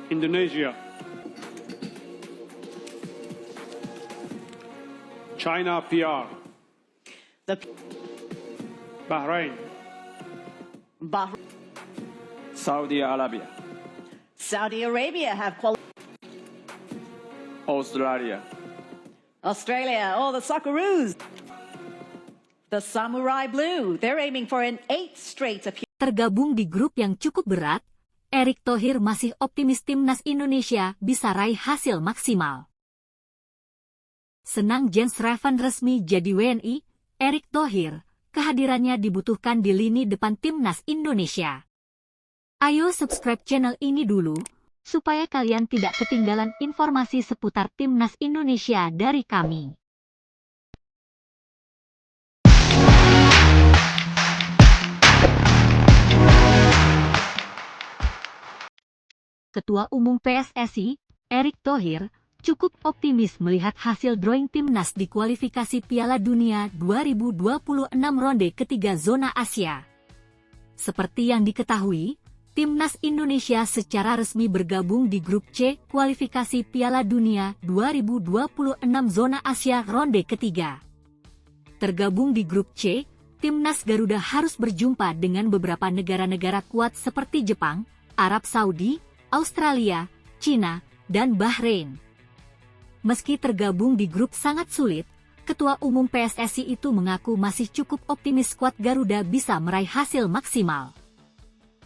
Indonesia, China PR, Bahrain, Saudi Arabia, Saudi Arabia have Australia, Australia, the Socceroos. The Samurai Blue, they're aiming for an 8th straight appearance. Tergabung di grup yang cukup berat, Erick Thohir masih optimis timnas Indonesia bisa raih hasil maksimal. Senang Jens Schreven resmi jadi WNI, Erick Thohir, kehadirannya dibutuhkan di lini depan timnas Indonesia. Ayo subscribe channel ini dulu, supaya kalian tidak ketinggalan informasi seputar timnas Indonesia dari kami. Ketua Umum PSSI, Erick Thohir, cukup optimis melihat hasil drawing timnas di kualifikasi Piala Dunia 2026 ronde ketiga zona Asia. Seperti yang diketahui, timnas Indonesia secara resmi bergabung di grup C kualifikasi Piala Dunia 2026 zona Asia ronde ketiga. Tergabung di grup C, timnas Garuda harus berjumpa dengan beberapa negara-negara kuat seperti Jepang, Arab Saudi, Australia, China, dan Bahrain. Meski tergabung di grup sangat sulit, Ketua Umum PSSI itu mengaku masih cukup optimis skuad Garuda bisa meraih hasil maksimal.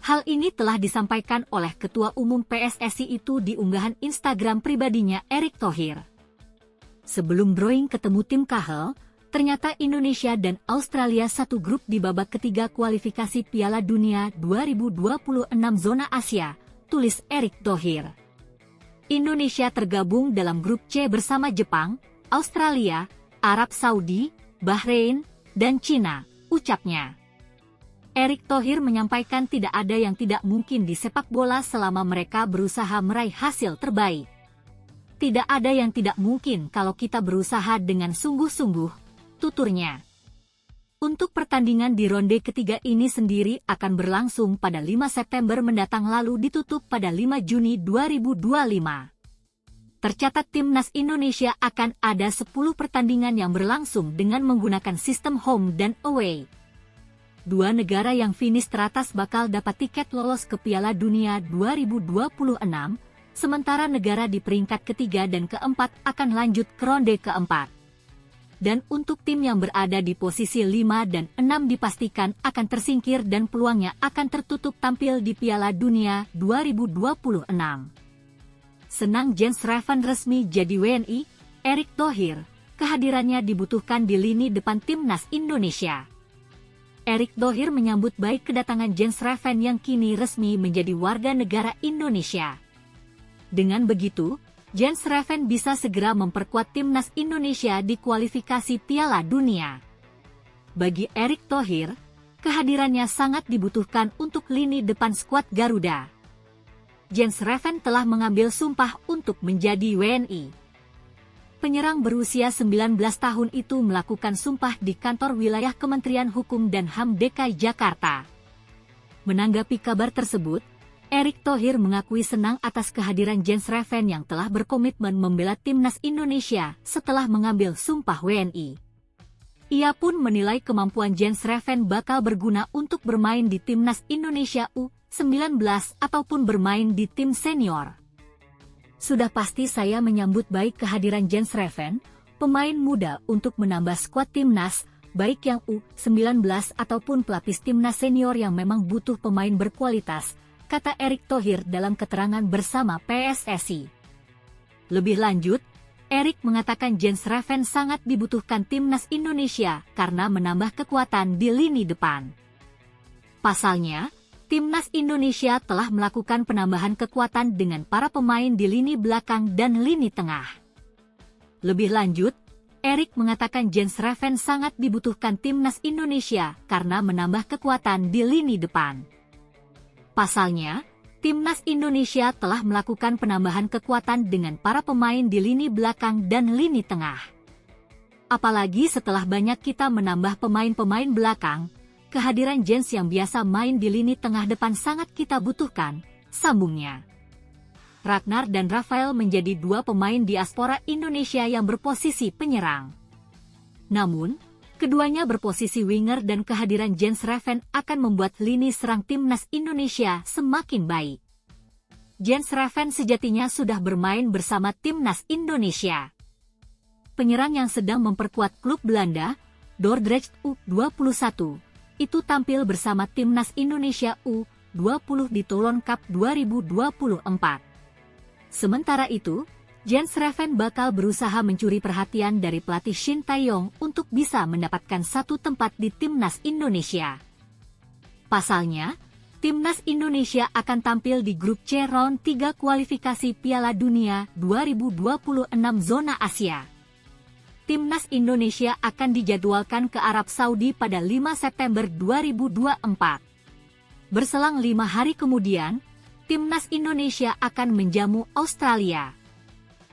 Hal ini telah disampaikan oleh Ketua Umum PSSI itu di unggahan Instagram pribadinya Erick Thohir. Sebelum drawing ketemu tim Kahel, ternyata Indonesia dan Australia satu grup di babak ketiga kualifikasi Piala Dunia 2026 zona Asia, tulis Erick Thohir. Indonesia tergabung dalam grup C bersama Jepang, Australia, Arab Saudi, Bahrain, dan China, ucapnya. Erick Thohir menyampaikan tidak ada yang tidak mungkin di sepak bola selama mereka berusaha meraih hasil terbaik. Tidak ada yang tidak mungkin kalau kita berusaha dengan sungguh-sungguh, tuturnya. Untuk pertandingan di ronde ketiga ini sendiri akan berlangsung pada 5 September mendatang lalu ditutup pada 5 Juni 2025. Tercatat timnas Indonesia akan ada 10 pertandingan yang berlangsung dengan menggunakan sistem home dan away. 2 negara yang finish teratas bakal dapat tiket lolos ke Piala Dunia 2026, sementara negara di peringkat ketiga dan keempat akan lanjut ke ronde keempat. Dan untuk tim yang berada di posisi 5 dan 6 dipastikan akan tersingkir dan peluangnya akan tertutup tampil di Piala Dunia 2026. Senang Jens Schreven resmi jadi WNI, Erick Thohir, kehadirannya dibutuhkan di lini depan timnas Indonesia. Erick Thohir menyambut baik kedatangan Jens Schreven yang kini resmi menjadi warga negara Indonesia. Dengan begitu, Jens Schreven bisa segera memperkuat timnas Indonesia di kualifikasi Piala Dunia. Bagi Erick Thohir, kehadirannya sangat dibutuhkan untuk lini depan skuad Garuda. Jens Schreven telah mengambil sumpah untuk menjadi WNI. Penyerang berusia 19 tahun itu melakukan sumpah di kantor wilayah Kementerian Hukum dan HAM DKI Jakarta. Menanggapi kabar tersebut, Erick Thohir mengakui senang atas kehadiran Jens Schreven yang telah berkomitmen membela timnas Indonesia setelah mengambil sumpah WNI. Ia pun menilai kemampuan Jens Schreven bakal berguna untuk bermain di timnas Indonesia U19 ataupun bermain di tim senior. Sudah pasti saya menyambut baik kehadiran Jens Schreven, pemain muda untuk menambah skuad timnas, baik yang U19 ataupun pelapis timnas senior yang memang butuh pemain berkualitas, kata Erick Thohir dalam keterangan bersama PSSI. Lebih lanjut, Erick mengatakan Jens Schreven sangat dibutuhkan timnas Indonesia karena menambah kekuatan di lini depan. Pasalnya, timnas Indonesia telah melakukan penambahan kekuatan dengan para pemain di lini belakang dan lini tengah. Lebih lanjut, Erick mengatakan Jens Schreven sangat dibutuhkan timnas Indonesia karena menambah kekuatan di lini depan. Pasalnya, timnas Indonesia telah melakukan penambahan kekuatan dengan para pemain di lini belakang dan lini tengah. Apalagi setelah banyak kita menambah pemain-pemain belakang, kehadiran Jens yang biasa main di lini tengah depan sangat kita butuhkan, sambungnya. Ragnar dan Rafael menjadi dua pemain diaspora Indonesia yang berposisi penyerang. Namun, keduanya berposisi winger dan kehadiran Jens Reven akan membuat lini serang timnas Indonesia semakin baik. Jens Reven sejatinya sudah bermain bersama timnas Indonesia. Penyerang yang sedang memperkuat klub Belanda, Dordrecht U21, itu tampil bersama timnas Indonesia U20 di Toulon Cup 2024. Sementara itu, Jens Reven bakal berusaha mencuri perhatian dari pelatih Shin Tae-yong untuk bisa mendapatkan satu tempat di timnas Indonesia. Pasalnya, timnas Indonesia akan tampil di grup C round 3 kualifikasi Piala Dunia 2026 zona Asia. Timnas Indonesia akan dijadwalkan ke Arab Saudi pada 5 September 2024. Berselang 5 hari kemudian, timnas Indonesia akan menjamu Australia.